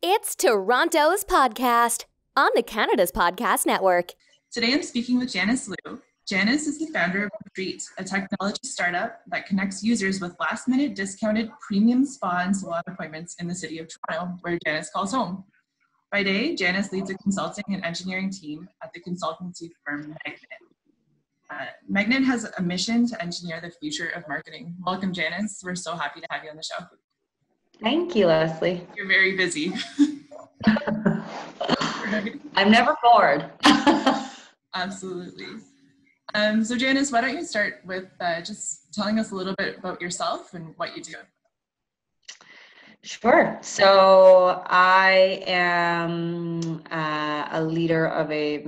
It's Toronto's podcast on the Canada's Podcast Network. Today I'm speaking with Janice Liu. Janice is the founder of Retreat, a technology startup that connects users with last-minute discounted premium spa and salon appointments in the city of Toronto, where Janice calls home. By day, Janice leads a consulting and engineering team at the consultancy firm Magnet. Magnet has a mission to engineer the future of marketing. Welcome, Janice. We're so happy to have you on the show. Thank you, Lesley. You're very busy. I'm never bored. Absolutely. So Janice, why don't you start with just telling us a little bit about yourself and what you do? Sure. So I am a leader of a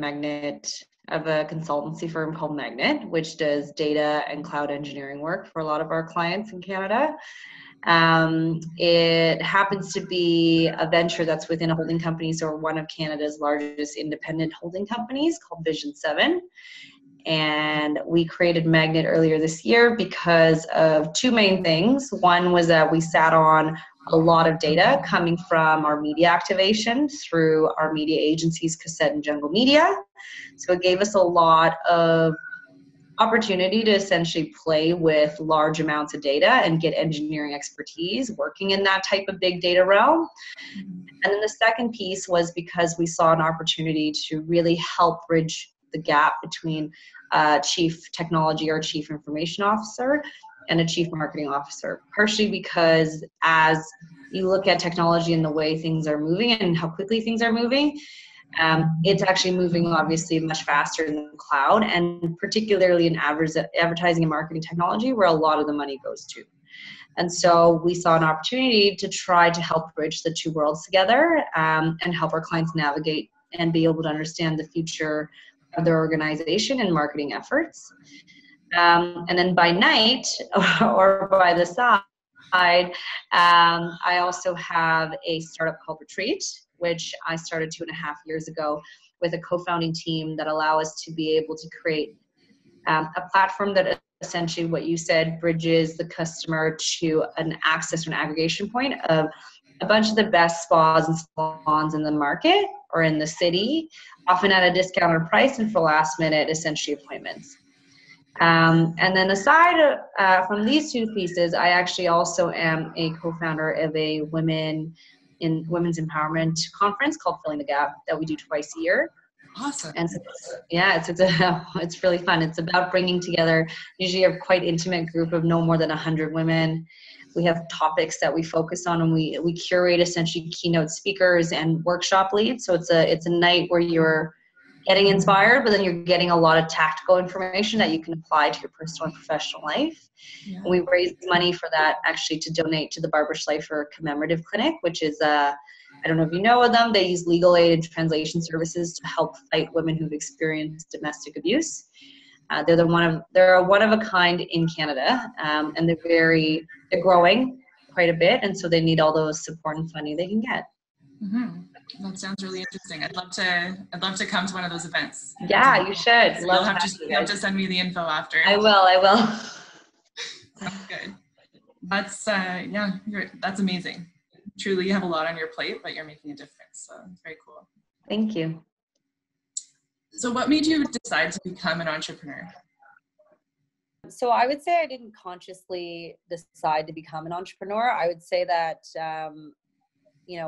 consultancy firm called Magnet, which does data and cloud engineering work for a lot of our clients in Canada. It happens to be a venture that's within a holding company, so we're one of Canada's largest independent holding companies called Vision 7. And we created Magnet earlier this year because of two main things. One was that we sat on a lot of data coming from our media activation through our media agencies, Cassette and Jungle Media. So it gave us a lot of opportunity to essentially play with large amounts of data and get engineering expertise working in that type of big data realm. And then the second piece was because we saw an opportunity to really help bridge the gap between chief technology or chief information officer and a chief marketing officer, partially because as you look at technology and the way things are moving and how quickly things are moving, it's actually moving obviously much faster in the cloud, and particularly in advertising and marketing technology, where a lot of the money goes to. And so we saw an opportunity to try to help bridge the two worlds together and help our clients navigate and be able to understand the future of their organization and marketing efforts. And then by night or by the side, I also have a startup called Retreat, which I started 2.5 years ago with a co-founding team that allow us to be able to create a platform that essentially, what you said, bridges the customer to an access or an aggregation point of a bunch of the best spas and salons in the market or in the city, often at a discounted price and for last minute essentially appointments. And then aside from these two pieces, I actually also am a co-founder of a women's empowerment conference called Filling the Gap that we do twice a year. Awesome. And so, yeah, it's really fun. It's about bringing together usually a quite intimate group of no more than 100 women. We have topics that we focus on, and we curate essentially keynote speakers and workshop leads. So it's a night where you're getting inspired, but then you're getting a lot of tactical information that you can apply to your personal and professional life. Yeah. And we raise money for that actually to donate to the Barbara Schleifer Commemorative Clinic, which is I don't know if you know of them. They use legal aid and translation services to help fight women who've experienced domestic abuse. They're one of a kind in Canada, and they're growing quite a bit, and so they need all those support and funding they can get. Mm-hmm. That sounds really interesting. I'd love to come to one of those events. Yeah, you should. You'll have to send me the info after. I will. Sounds good. That's amazing. Truly, you have a lot on your plate, but you're making a difference. So it's very cool. Thank you. So what made you decide to become an entrepreneur? So I would say I didn't consciously decide to become an entrepreneur. I would say that,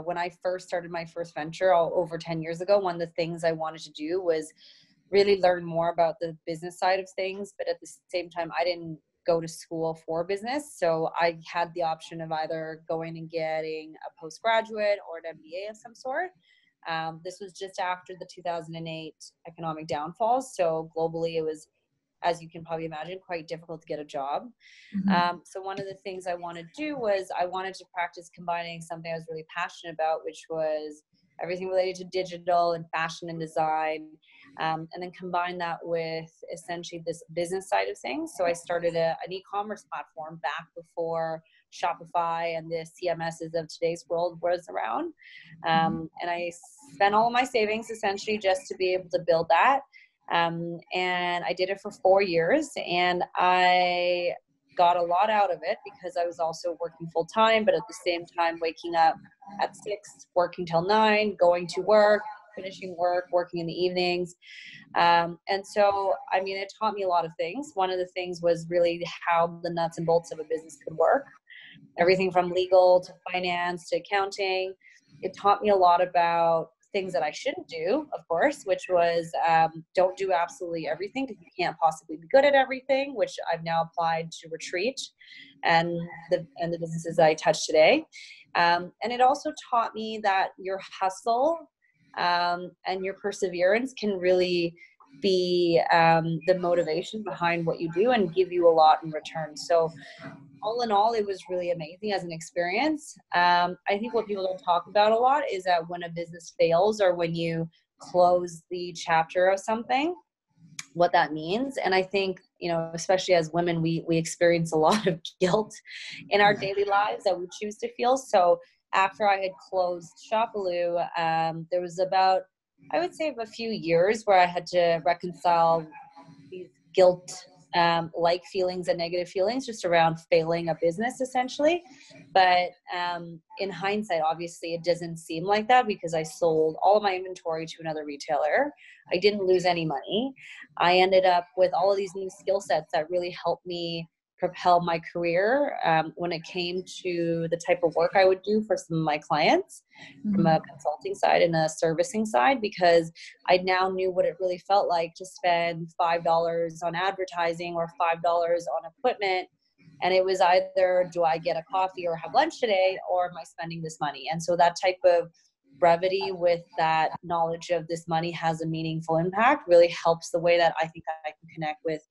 when I first started my first venture over 10 years ago, one of the things I wanted to do was really learn more about the business side of things. But at the same time, I didn't go to school for business. So I had the option of either going and getting a postgraduate or an MBA of some sort. This was just after the 2008 economic downfall. So globally, it was, as you can probably imagine, quite difficult to get a job. Mm-hmm. So one of the things I wanted to do was I wanted to practice combining something I was really passionate about, which was everything related to digital and fashion and design, and then combine that with essentially this business side of things. So I started an e-commerce platform back before Shopify and the CMSs of today's world was around. And I spent all of my savings essentially just to be able to build that. And I did it for 4 years, and I got a lot out of it because I was also working full time, but at the same time waking up at 6, working till 9, going to work, finishing work, working in the evenings. And so, I mean, it taught me a lot of things. One of the things was really how the nuts and bolts of a business could work. Everything from legal to finance to accounting. It taught me a lot about things that I shouldn't do, of course, which was don't do absolutely everything because you can't possibly be good at everything, which I've now applied to Retreat and the businesses that I touch today. And it also taught me that your hustle and your perseverance can really be the motivation behind what you do and give you a lot in return. So all in all, it was really amazing as an experience. I think what people don't talk about a lot is that when a business fails or when you close the chapter of something, what that means. And I think, you know, especially as women, we experience a lot of guilt in our daily lives that we choose to feel. So after I had closed Shopaloo, there was about, I would say, a few years where I had to reconcile these guilt like feelings and negative feelings just around failing a business essentially. But in hindsight, obviously it doesn't seem like that because I sold all of my inventory to another retailer. I didn't lose any money. I ended up with all of these new skill sets that really helped me propel my career when it came to the type of work I would do for some of my clients from a consulting side and a servicing side, because I now knew what it really felt like to spend $5 on advertising or $5 on equipment. And it was either, do I get a coffee or have lunch today, or am I spending this money? And so that type of brevity with that knowledge of this money has a meaningful impact really helps the way that I think I can connect with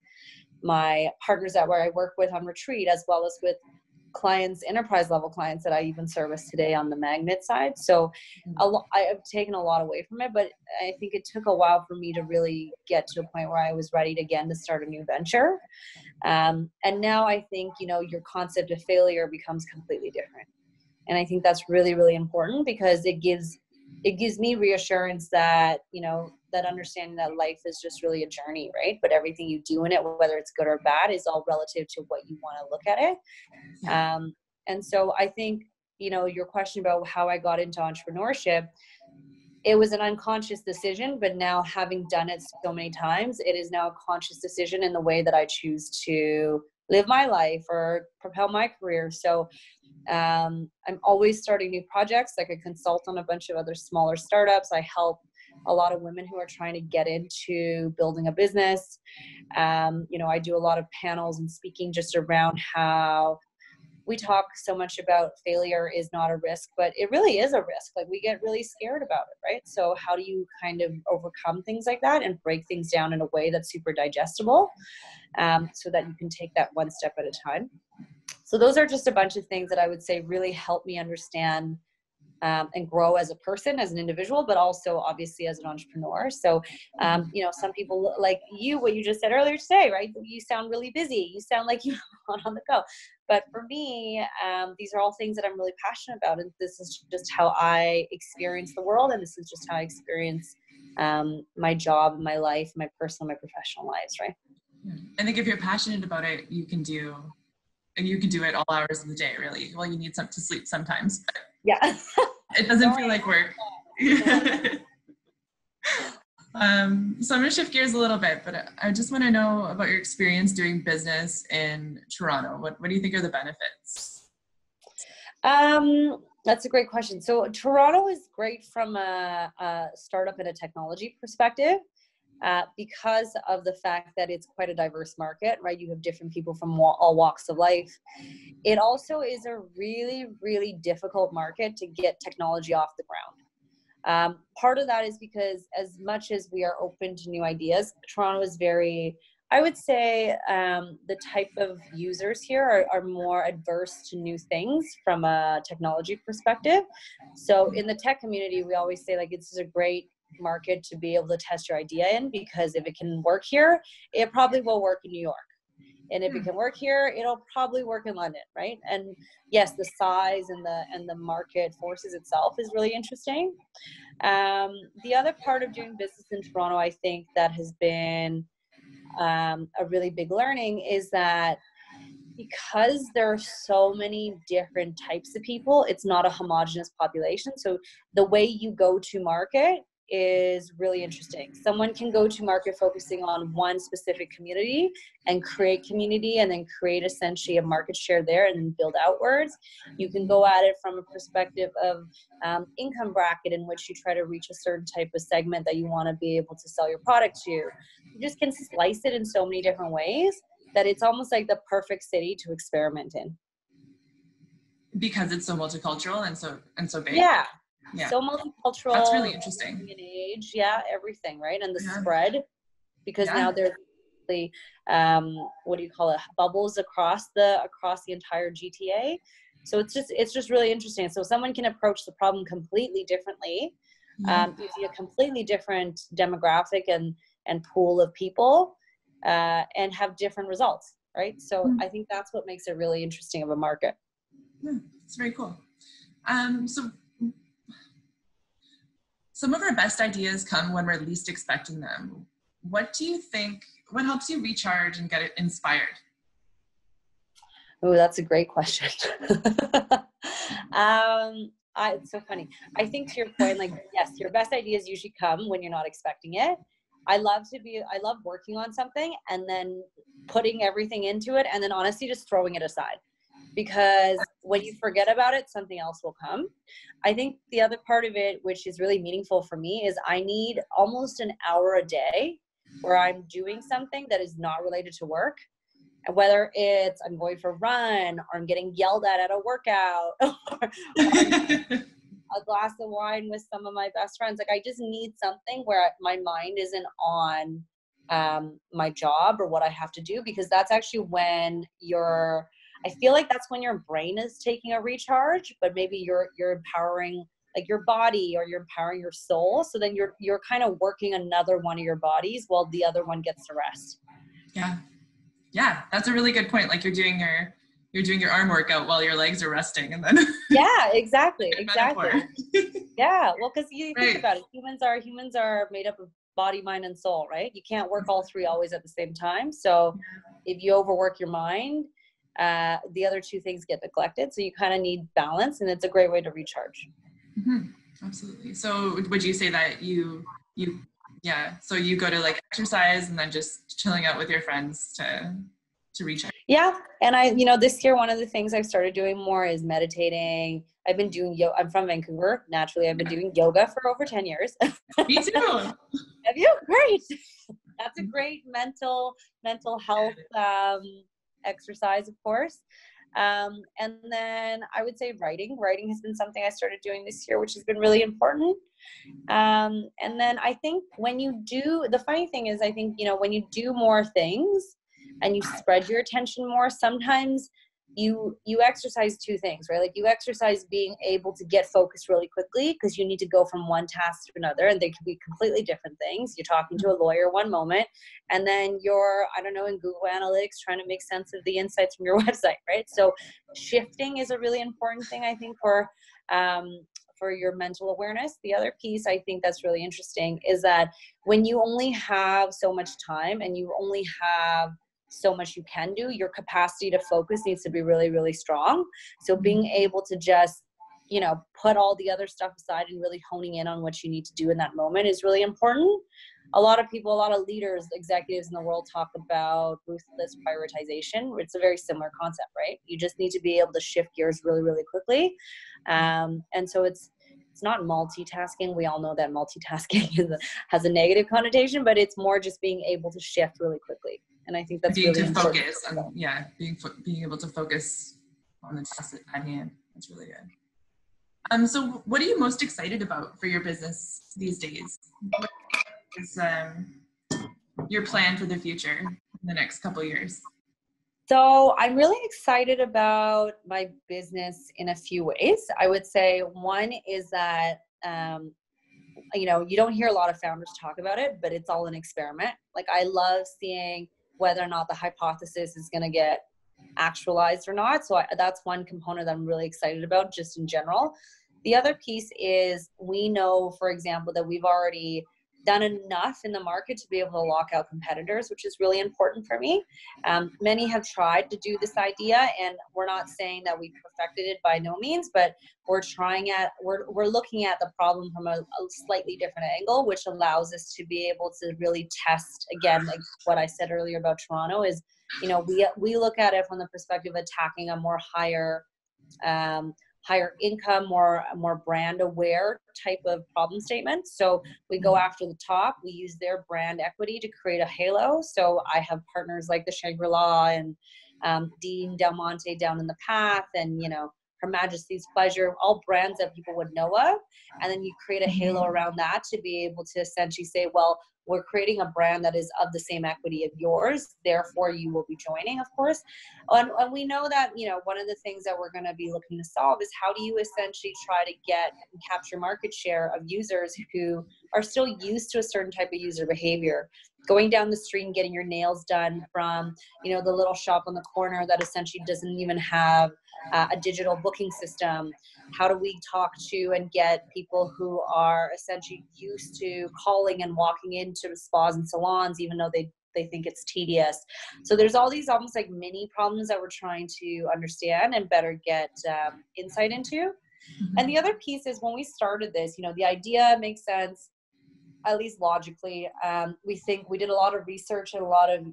my partners that where I work with on Retreat, as well as with clients, enterprise level clients that I even service today on the magnet side. So I have taken a lot away from it, but I think it took a while for me to really get to a point where I was ready to, again, to start a new venture. And now I think, you know, your concept of failure becomes completely different. And I think that's really, really important because it gives me reassurance that, you know, that understanding that life is just really a journey, right? But everything you do in it, whether it's good or bad, is all relative to what you want to look at it. And so I think, you know, your question about how I got into entrepreneurship, it was an unconscious decision, but now having done it so many times, it is now a conscious decision in the way that I choose to live my life or propel my career. So I'm always starting new projects. Like I consult on a bunch of other smaller startups. I help a lot of women who are trying to get into building a business. You know, I do a lot of panels and speaking just around how we talk so much about failure is not a risk, but it really is a risk. Like we get really scared about it, right? So how do you kind of overcome things like that and break things down in a way that's super digestible, so that you can take that one step at a time? So those are just a bunch of things that I would say really help me understand and grow as a person, as an individual, but also obviously as an entrepreneur. So, you know, some people like you, what you just said earlier today, right? You sound really busy. You sound like you're on the go. But for me, these are all things that I'm really passionate about. And this is just how I experience the world. And this is just how I experience my job, my life, my personal, my professional lives, right? I think if you're passionate about it, you can do it all hours of the day, really. Well, you need some to sleep sometimes, but yeah, it doesn't feel like work. So I'm going to shift gears a little bit, but I just want to know about your experience doing business in Toronto. What do you think are the benefits? That's a great question. So Toronto is great from a startup and a technology perspective. Because of the fact that it's quite a diverse market, right? You have different people from all walks of life. It also is a really, really difficult market to get technology off the ground. Part of that is because as much as we are open to new ideas, Toronto is very, I would say, the type of users here are more adverse to new things from a technology perspective. So in the tech community, we always say like, it's a great market to be able to test your idea in, because if it can work here, it probably will work in New York. And if it can work here, it'll probably work in London, right? And yes, the size and the market forces itself is really interesting. The other part of doing business in Toronto, I think that has been a really big learning is that because there are so many different types of people, it's not a homogenous population. So the way you go to market is really interesting. Someone can go to market focusing on one specific community and create community and then create essentially a market share there and then build outwards. You can go at it from a perspective of income bracket in which you try to reach a certain type of segment that you want to be able to sell your product to. You just can slice it in so many different ways that it's almost like the perfect city to experiment in. Because it's so multicultural and so big. Yeah. Yeah. So multicultural. That's really interesting. Age, yeah, everything, right? And the Yeah. spread, because now there's the what do you call it? Bubbles across the entire GTA. So it's just really interesting. So someone can approach the problem completely differently, using a completely different demographic and pool of people, and have different results, right? So I think that's what makes it really interesting of a market. Yeah, it's very cool. So some of our best ideas come when we're least expecting them. What do you think, what helps you recharge and get inspired? Oh, that's a great question. It's so funny. I think to your point, like, yes, your best ideas usually come when you're not expecting it. I love working on something and then putting everything into it and then honestly just throwing it aside. Because when you forget about it, something else will come. I think the other part of it, which is really meaningful for me, is I need almost an hour a day where I'm doing something that is not related to work. And whether it's I'm going for a run or I'm getting yelled at a workout or a glass of wine with some of my best friends. Like, I just need something where my mind isn't on my job or what I have to do, because that's actually when I feel like that's when your brain is taking a recharge, but maybe you're empowering like your body or you're empowering your soul. So then you're kind of working another one of your bodies while the other one gets to rest. Yeah. Yeah. That's a really good point. Like you're doing your arm workout while your legs are resting and then. Yeah, exactly. Yeah. Well, cause you think about it, humans are made up of body, mind, and soul, right? You can't work all three always at the same time. So if you overwork your mind, the other two things get neglected. So you kind of need balance, and it's a great way to recharge. Mm-hmm. Absolutely. So would you say that so you go to like exercise and then just chilling out with your friends to recharge? Yeah. And this year, one of the things I've started doing more is meditating. I've been doing yoga. I'm from Vancouver. Naturally, I've been doing yoga for over 10 years. Me too. Have you? Great. That's a great mental health exercise, of course. And then I would say writing has been something I started doing this year, which has been really important. And then I think the funny thing is, I think, when you do more things and you spread your attention more, sometimes you exercise two things, right? Like you exercise being able to get focused really quickly because you need to go from one task to another, and they can be completely different things. You're talking to a lawyer one moment, and then you're, I don't know, in Google Analytics trying to make sense of the insights from your website, right? So shifting is a really important thing, I think, for your mental awareness. The other piece I think that's really interesting is that when you only have so much time and you only have so much you can do, your capacity to focus needs to be really, really strong. So being able to just, put all the other stuff aside and really honing in on what you need to do in that moment is really important. A lot of people, a lot of leaders, executives in the world talk about ruthless prioritization. It's a very similar concept, right? You just need to be able to shift gears really, really quickly. And so it's not multitasking. We all know that multitasking has a negative connotation, but it's more just being able to shift really quickly. And I think that's really important. Focus on, being able to focus on the task at hand. That's really good. So what are you most excited about for your business these days? What is your plan for the future in the next couple of years? So I'm really excited about my business in a few ways. I would say one is that, you don't hear a lot of founders talk about it, but it's all an experiment. Like I love seeing whether or not the hypothesis is going to get actualized or not. So that's one component that I'm really excited about just in general. The other piece is we know, for example, that we've already done enough in the market to be able to lock out competitors, which is really important for me. Many have tried to do this idea, and we're not saying that we perfected it by no means, but we're looking at the problem from a slightly different angle, which allows us to be able to really test, again, like what I said earlier about Toronto is, we look at it from the perspective of attacking a more higher income, more brand aware type of problem statement. So we go after the top, we use their brand equity to create a halo. So I have partners like the Shangri-La and Dean Del Monte down in the Path, and Her Majesty's Pleasure, all brands that people would know of. And then you create a halo around that to be able to essentially say, well, we're creating a brand that is of the same equity of yours, therefore you will be joining, of course. And we know that, one of the things that we're going to be looking to solve is how do you essentially try to get and capture market share of users who are still used to a certain type of user behavior. Going down the street and getting your nails done from, the little shop on the corner that essentially doesn't even have a digital booking system. How do we talk to and get people who are essentially used to calling and walking into spas and salons, even though they think it's tedious? So there's all these almost like mini problems that we're trying to understand and better get insight into. And the other piece is when we started this, the idea makes sense, at least logically. We did a lot of research and a lot of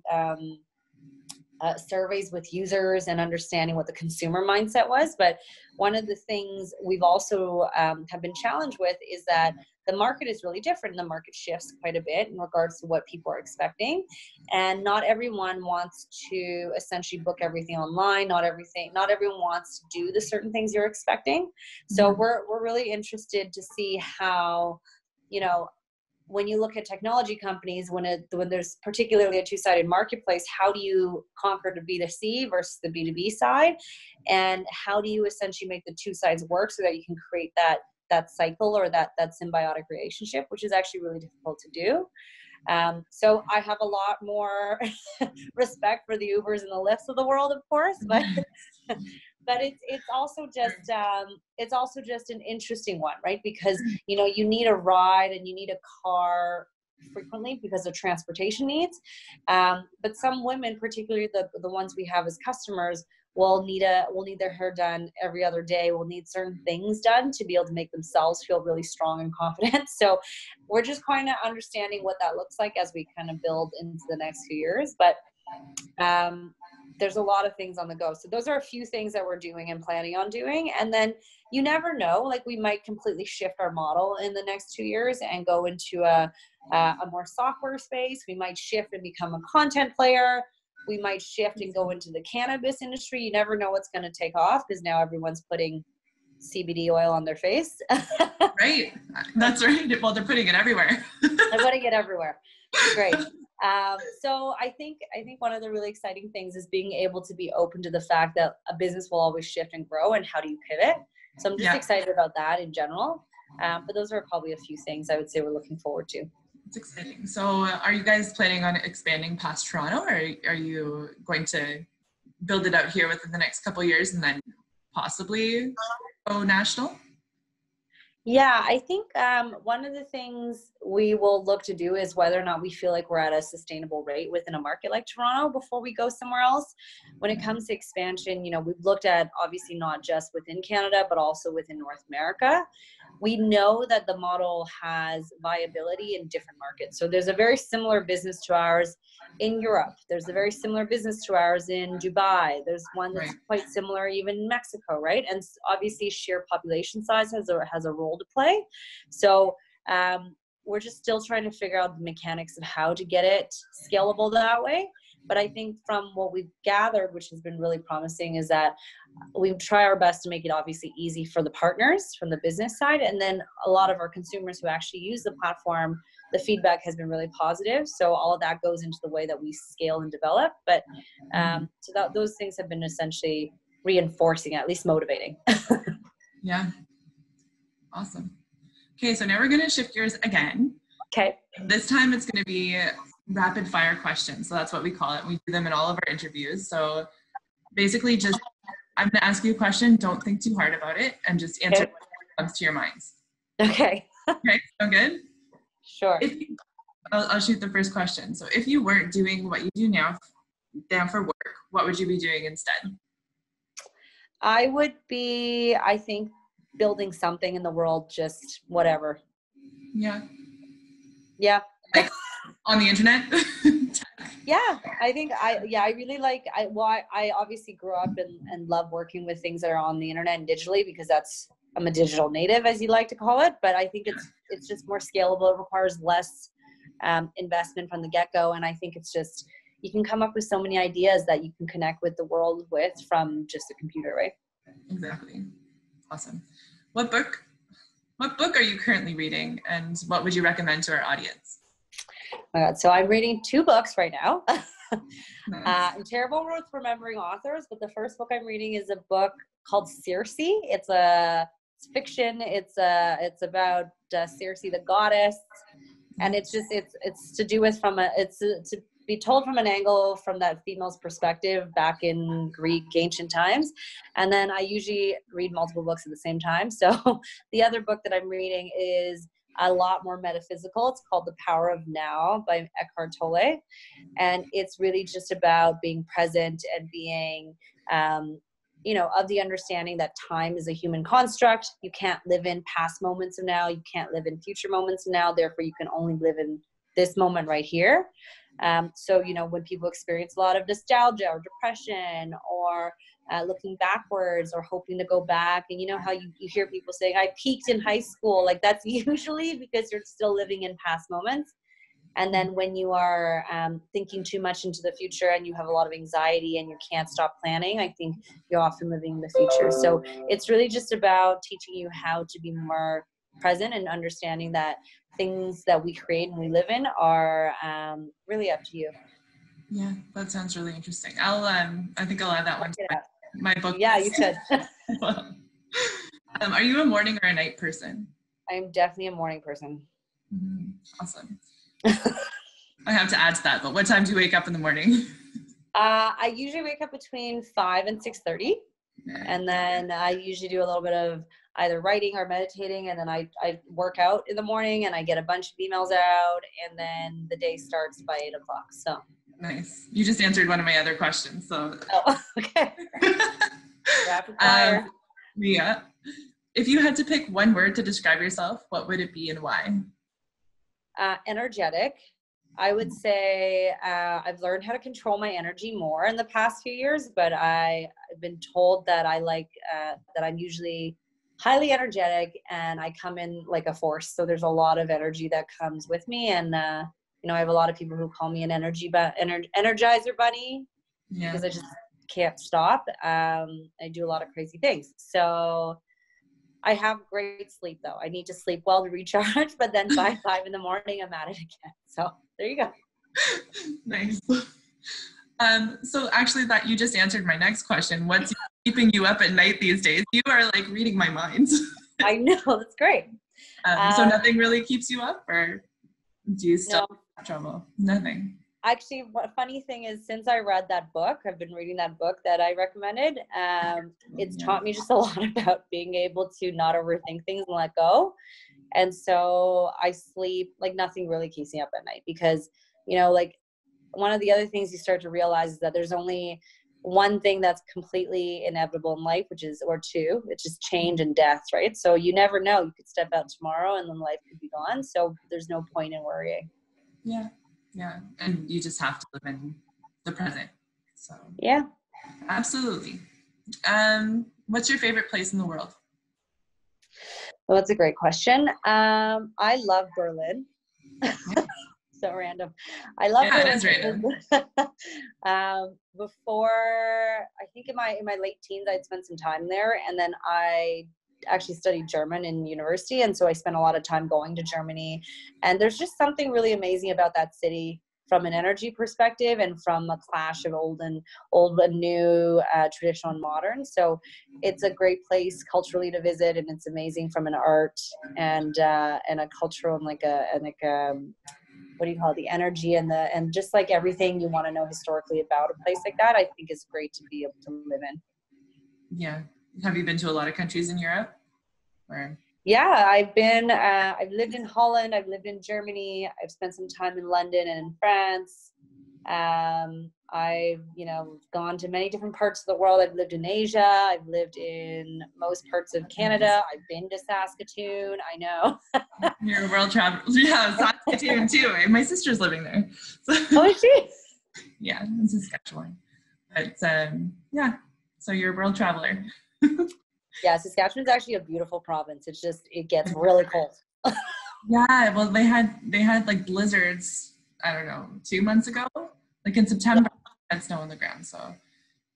surveys with users and understanding what the consumer mindset was. But one of the things we've also have been challenged with is that the market is really different. The market shifts quite a bit in regards to what people are expecting. And not everyone wants to essentially book everything online. Not everyone wants to do the certain things you're expecting. So we're really interested to see how, when you look at technology companies, when there's particularly a two-sided marketplace, how do you conquer the B2C versus the B2B side? And how do you essentially make the two sides work so that you can create that cycle or that symbiotic relationship, which is actually really difficult to do. So I have a lot more respect for the Ubers and the Lyfts of the world, of course, but it's also just an interesting one, right? Because you need a ride and you need a car frequently because of transportation needs. But some women, particularly the ones we have as customers, will need their hair done every other day, will need certain things done to be able to make themselves feel really strong and confident. So we're just kind of understanding what that looks like as we kind of build into the next few years. But there's a lot of things on the go. So those are a few things that we're doing and planning on doing. And then you never know, like we might completely shift our model in the next 2 years and go into a more software space. We might shift and become a content player. We might shift and go into the cannabis industry. You never know what's going to take off because now everyone's putting CBD oil on their face. Right. That's right. Well, they're putting it everywhere. They're putting it everywhere. Great. So I think one of the really exciting things is being able to be open to the fact that a business will always shift and grow, and how do you pivot? So I'm just excited about that in general. But those are probably a few things I would say we're looking forward to. It's exciting. So are you guys planning on expanding past Toronto, or are you going to build it out here within the next couple of years and then possibly go national? Yeah, I think one of the things we will look to do is whether or not we feel like we're at a sustainable rate within a market like Toronto before we go somewhere else. When it comes to expansion, we've looked at obviously not just within Canada, but also within North America. We know that the model has viability in different markets. So there's a very similar business to ours in Europe. There's a very similar business to ours in Dubai. There's one that's quite similar even in Mexico, right? And obviously sheer population size has a role to play. So we're just still trying to figure out the mechanics of how to get it scalable that way. But I think from what we've gathered, which has been really promising, is that we try our best to make it obviously easy for the partners from the business side. And then a lot of our consumers who actually use the platform, the feedback has been really positive. So all of that goes into the way that we scale and develop. But those things have been essentially reinforcing, at least motivating. Yeah. Awesome. Okay, so now we're going to shift gears again. Okay. This time it's going to be rapid fire questions. So that's what we call it. We do them in all of our interviews. So basically I'm going to ask you a question. Don't think too hard about it and just answer what comes to your minds. Okay. Okay, so good? Sure. I'll shoot the first question. So if you weren't doing what you do now for work, what would you be doing instead? I would be, I think, building something in the world, just whatever. Yeah. Yeah. Like on the internet? Yeah, I think I really like, I obviously grew up and love working with things that are on the internet and digitally, because I'm a digital native, as you like to call it, but I think it's just more scalable. It requires less investment from the get-go. And I think it's just, you can come up with so many ideas that you can connect with the world with from just a computer, right? Exactly. Awesome. What book are you currently reading, and what would you recommend to our audience? Oh my God. So I'm reading 2 books right now. Nice. I'm terrible with remembering authors, but the first book I'm reading is a book called Circe. It's fiction. It's about Circe, the goddess, and it's to do with it's to be told from an angle from that female's perspective back in Greek ancient times. And then I usually read multiple books at the same time. So the other book that I'm reading is a lot more metaphysical. It's called The Power of Now by Eckhart Tolle. And it's really just about being present and being, of the understanding that time is a human construct. You can't live in past moments of now. You can't live in future moments of now. Therefore, you can only live in this moment right here. So, when people experience a lot of nostalgia or depression or looking backwards or hoping to go back, and how you hear people saying, I peaked in high school, like that's usually because you're still living in past moments. And then when you are thinking too much into the future and you have a lot of anxiety and you can't stop planning, I think you're often living in the future. So it's really just about teaching you how to be more present and understanding that things that we create and we live in are really up to you. Yeah, that sounds really interesting. I think I'll add that one to my book. Yeah, you could. Are you a morning or a night person? I'm definitely a morning person. Mm-hmm. Awesome. I have to add to that, but what time do you wake up in the morning? I usually wake up between 5 and 6:30. And then I usually do a little bit of either writing or meditating. And then I work out in the morning and I get a bunch of emails out, and then the day starts by 8 o'clock. So nice. You just answered one of my other questions. So okay. Rapid fire. Mia, if you had to pick one word to describe yourself, what would it be and why? Energetic. I would say I've learned how to control my energy more in the past few years, but I've been told that that I'm usually highly energetic and I come in like a force. So there's a lot of energy that comes with me. And, I have a lot of people who call me an energizer bunny because I just can't stop. I do a lot of crazy things. So I have great sleep though. I need to sleep well to recharge, but then by 5 in the morning, I'm at it again. So there you go. Nice. So actually that you just answered my next question. What's keeping you up at night these days? You are like reading my mind. I know, that's great. So nothing really keeps you up, or do you still have trouble? Nothing. Actually, what funny thing is, since I read that book, I've been reading that book that I recommended. It's taught me just a lot about being able to not overthink things and let go. And so I sleep, like nothing really keeps me up at night because, like one of the other things you start to realize is that there's only one thing that's completely inevitable in life, or two, which is change and death, right? So you never know. You could step out tomorrow and then life could be gone. So there's no point in worrying. Yeah. Yeah. And you just have to live in the present. So yeah, absolutely. What's your favorite place in the world? Well, that's a great question. I love Berlin. So random. I love Berlin. It is random. Before, I think in my late teens, I'd spent some time there, and then I actually studied German in university, and so I spent a lot of time going to Germany. And there's just something really amazing about that city from an energy perspective and from a clash of old and new, traditional and modern. So it's a great place culturally to visit, and it's amazing from an art and a cultural and what do you call it, the energy and just like everything you want to know historically about a place like that, I think is great to be able to live in. Yeah. Have you been to a lot of countries in Europe? Or? Yeah, I've lived in Holland, I've lived in Germany, I've spent some time in London and in France. I've, gone to many different parts of the world. I've lived in Asia. I've lived in most parts of Canada. I've been to Saskatoon. I know. You're a world traveler. Yeah, Saskatoon too. My sister's living there. So, Oh, is she? yeah, in Saskatchewan. But yeah, so you're a world traveler. Yeah, Saskatchewan's actually a beautiful province. It gets really cold. Yeah, well, they had like blizzards, I don't know, 2 months ago. Like in September, had snow on the ground, so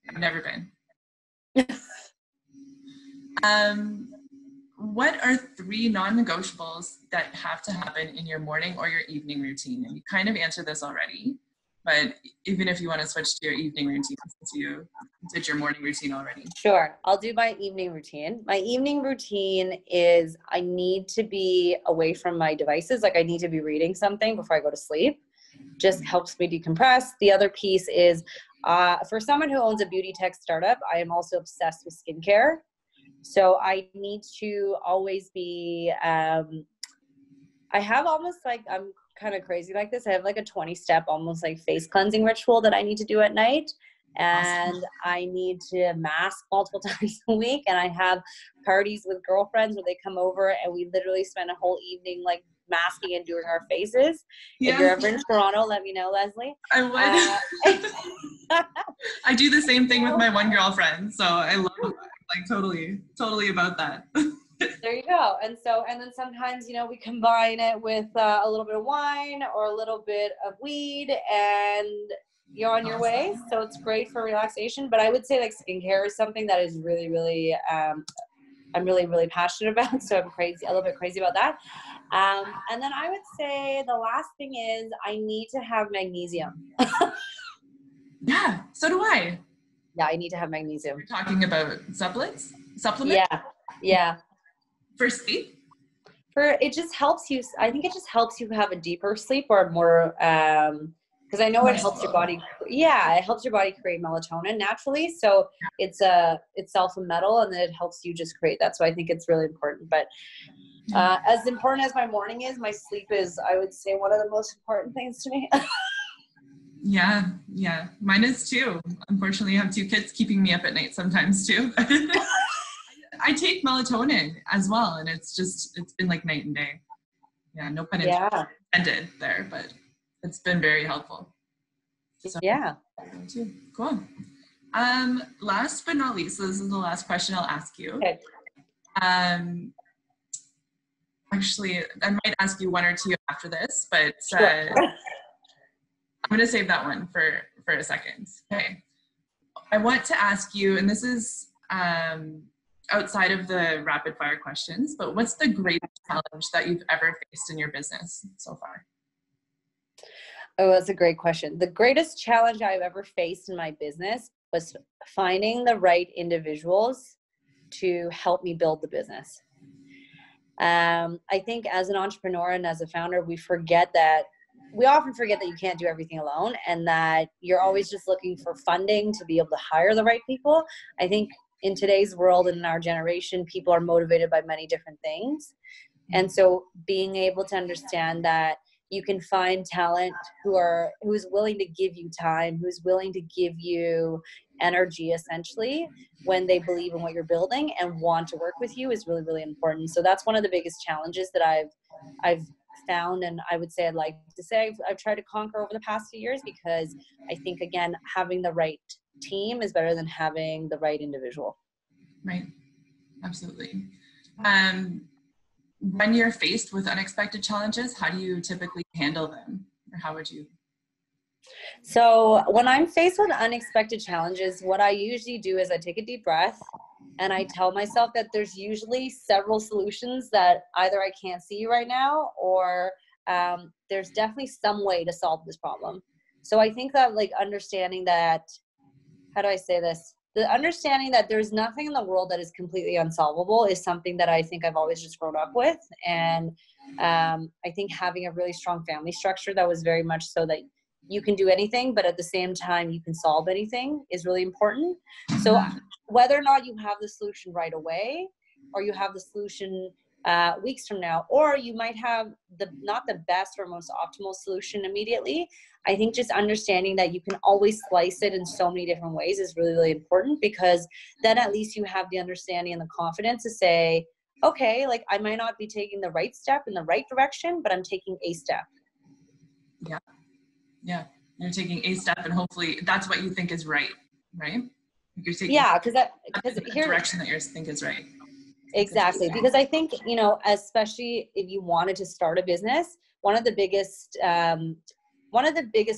I've never been. What are 3 non-negotiables that have to happen in your morning or your evening routine? And you kind of answered this already, but even if you want to switch to your evening routine, since you did your morning routine already. Sure. I'll do my evening routine. My evening routine is I need to be away from my devices. Like I need to be reading something before I go to sleep. Just helps me decompress. The other piece is for someone who owns a beauty tech startup, I am also obsessed with skincare. So I need to always be, I have almost like, I'm kind of crazy like this. I have like a 20-step almost like face cleansing ritual that I need to do at night. And awesome. I need to mask multiple times a week. And I have parties with girlfriends where they come over and we literally spend a whole evening like masking and doing our faces. Yeah. If you're ever in Toronto, let me know, Lesley. I would. I do the same thing with my one girlfriend. So I love it. Like totally about that. There you go. And then sometimes, we combine it with a little bit of wine or a little bit of weed and you're on your way. So it's great for relaxation. But I would say like skincare is something that is really, really, I'm really, really passionate about. So I'm a little bit crazy about that. And then I would say the last thing is I need to have magnesium. Yeah, so do I. Yeah, I need to have magnesium. You're talking about supplements? Yeah. For sleep? It just helps you. I think it just helps you have a deeper sleep or more, because I know it helps your body. Yeah, it helps your body create melatonin naturally. So it's alpha metal, and then it helps you just create that. So I think it's really important. But as important as my morning is, my sleep is, I would say, one of the most important things to me. Yeah. Mine is too. Unfortunately, I have 2 kids keeping me up at night sometimes too. I take melatonin as well, and it's been like night and day. Yeah, no pun intended there, but it's been very helpful. So, yeah. Cool. Last but not least, so this is the last question I'll ask you. Okay. Actually, I might ask you 1 or 2 after this, but sure. I'm going to save that one for a second. Okay. I want to ask you, and this is outside of the rapid fire questions, but what's the greatest challenge that you've ever faced in your business so far? Oh, that's a great question. The greatest challenge I've ever faced in my business was finding the right individuals to help me build the business. I think as an entrepreneur and as a founder, we often forget that you can't do everything alone and that you're always just looking for funding to be able to hire the right people. I think in today's world and in our generation, people are motivated by many different things. And so being able to understand that you can find talent who's willing to give you time, who's willing to give you energy essentially when they believe in what you're building and want to work with you is really, really important. So that's one of the biggest challenges that I've found, and I would say I'd like to say I've tried to conquer over the past few years, because I think again having the right team is better than having the right individual. Right, absolutely. When you're faced with unexpected challenges, how do you typically handle them, or how would you? So when I'm faced with unexpected challenges, what I usually do is I take a deep breath and I tell myself that there's usually several solutions that either I can't see right now or there's definitely some way to solve this problem. So I think that like understanding that, how do I say this? The understanding that there's nothing in the world that is completely unsolvable is something that I think I've always just grown up with. And I think having a really strong family structure that was very much so that you can do anything, but at the same time you can solve anything is really important. So whether or not you have the solution right away or you have the solution weeks from now, or you might have not the best or most optimal solution immediately. I think just understanding that you can always slice it in so many different ways is really, really important, because then at least you have the understanding and the confidence to say, okay, like I might not be taking the right step in the right direction, but I'm taking a step. Yeah. Yeah. You're taking a step, and hopefully that's what you think is right. Right. You're taking because the direction that you think is right. Exactly. Because I think, you know, especially if you wanted to start a business, one of the biggest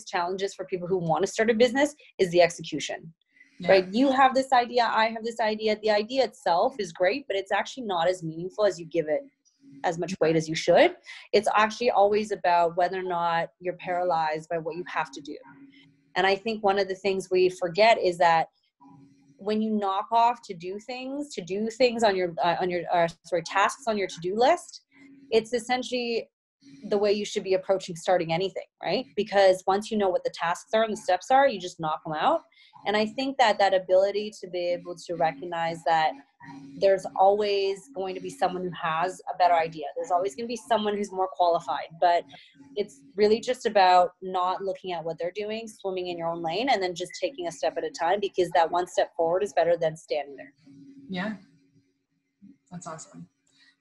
challenges for people who want to start a business is the execution, right? You have this idea, I have this idea. The idea itself is great, but it's actually not as meaningful as you give it as much weight as you should. It's actually always about whether or not you're paralyzed by what you have to do. And I think one of the things we forget is that when you knock off to do things on your tasks on your to-do list, it's essentially the way you should be approaching starting anything, right? Because once you know what the tasks are and the steps are, you just knock them out. And I think that ability to be able to recognize that there's always going to be someone who has a better idea. There's always going to be someone who's more qualified, but it's really just about not looking at what they're doing, swimming in your own lane, and then just taking a step at a time, because that one step forward is better than standing there. Yeah. That's awesome.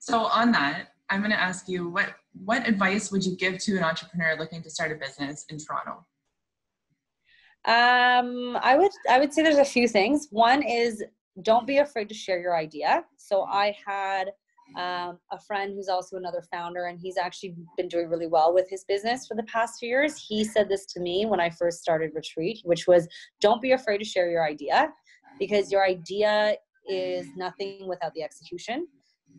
So on that, I'm going to ask you, what advice would you give to an entrepreneur looking to start a business in Toronto? I would say there's a few things. One is, don't be afraid to share your idea. So I had a friend who's also another founder, and he's actually been doing really well with his business for the past few years. He said this to me when I first started Retreat, which was, don't be afraid to share your idea, because your idea is nothing without the execution.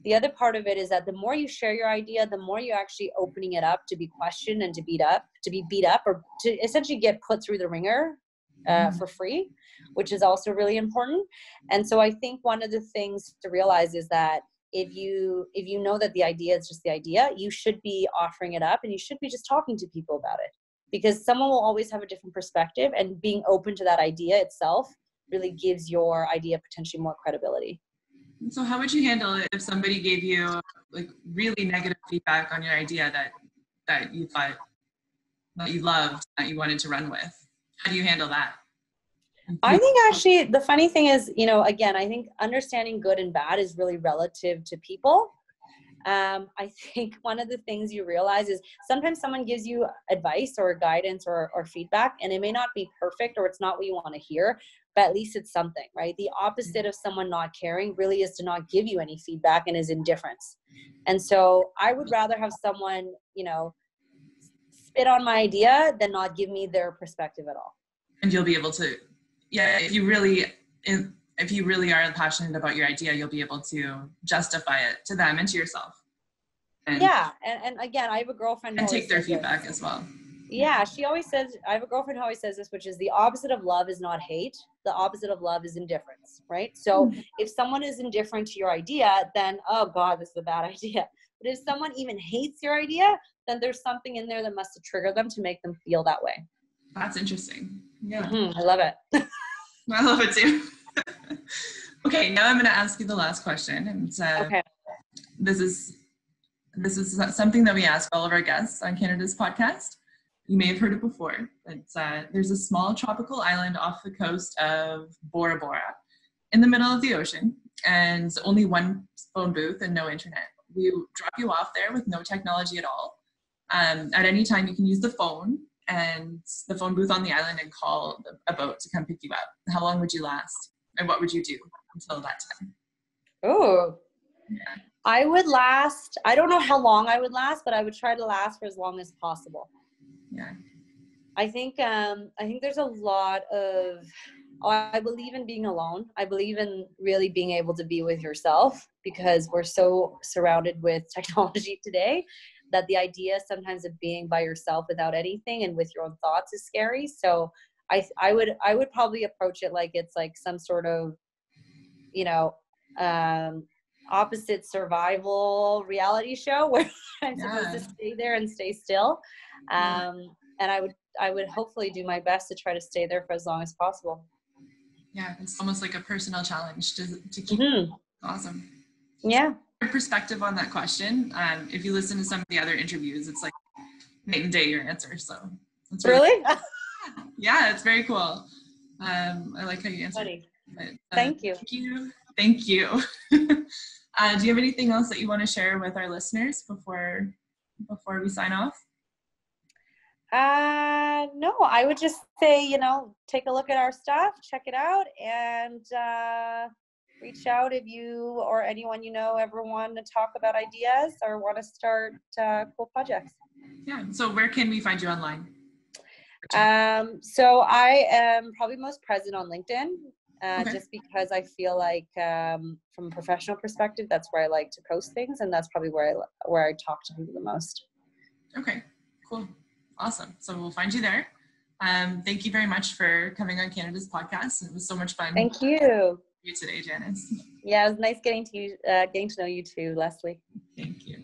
The other part of it is that the more you share your idea, the more you're actually opening it up to be questioned and to be beat up, or to essentially get put through the ringer for free, which is also really important. And so I think one of the things to realize is that if you know that the idea is just the idea, you should be offering it up, and you should be just talking to people about it, because someone will always have a different perspective, and being open to that idea itself really gives your idea potentially more credibility. So how would you handle it if somebody gave you like really negative feedback on your idea that you thought, that you loved, that you wanted to run with? How do you handle that? I think actually the funny thing is, you know, again, I think understanding good and bad is really relative to people. I think one of the things you realize is sometimes someone gives you advice or guidance or feedback, and it may not be perfect, or it's not what you want to hear, but at least it's something, right? The opposite of someone not caring really is to not give you any feedback and is indifference. And so I would rather have someone, you know, spit on my idea than not give me their perspective at all. And you'll be able to, if you really are passionate about your idea, you'll be able to justify it to them and to yourself. And again, I have a girlfriend and take their feedback as well. Yeah, she always says, I have a girlfriend who always says this, which is the opposite of love is not hate. The opposite of love is indifference, right? So if someone is indifferent to your idea, then, oh God, this is a bad idea. But if someone even hates your idea, then there's something in there that must have triggered them to make them feel that way. That's interesting. Yeah. I love it. I love it too. Okay, now I'm going to ask you the last question. And okay. This is something that we ask all of our guests on Canada's podcast. You may have heard it before, but there's a small tropical island off the coast of Bora Bora in the middle of the ocean, and only one phone booth and no internet. We drop you off there with no technology at all. At any time, you can use the phone and the phone booth on the island and call a boat to come pick you up. How long would you last? And what would you do until that time? Oh, yeah. I would last. I don't know how long I would last, but I would try to last for as long as possible. Yeah. I think there's a lot of, I believe in being alone. I believe in really being able to be with yourself, because we're so surrounded with technology today that the idea sometimes of being by yourself without anything and with your own thoughts is scary. So I would probably approach it like it's like some sort of, you know, opposite survival reality show where I'm supposed to stay there and stay still. And I would hopefully do my best to try to stay there for as long as possible. Yeah, it's almost like a personal challenge to keep. Awesome. Yeah. perspective on that question. If you listen to some of the other interviews, it's like night and day your answer. So it's Really? Yeah, it's very cool. I like how you answered. Funny. But, Thank you. Thank you. Do you have anything else that you want to share with our listeners before we sign off? No, I would just say, take a look at our stuff, check it out, and reach out if you or anyone ever want to talk about ideas or want to start cool projects. Yeah. So where can we find you online? So I am probably most present on LinkedIn, Okay. just because I feel like from a professional perspective, that's where I like to post things, and that's probably where I talk to people the most. Okay, cool. Awesome. So we'll find you there. Thank you very much for coming on Canada's podcast. It was so much fun. Thank you. You today, Janice. Yeah, it was nice getting to know you too, Lesley. Thank you.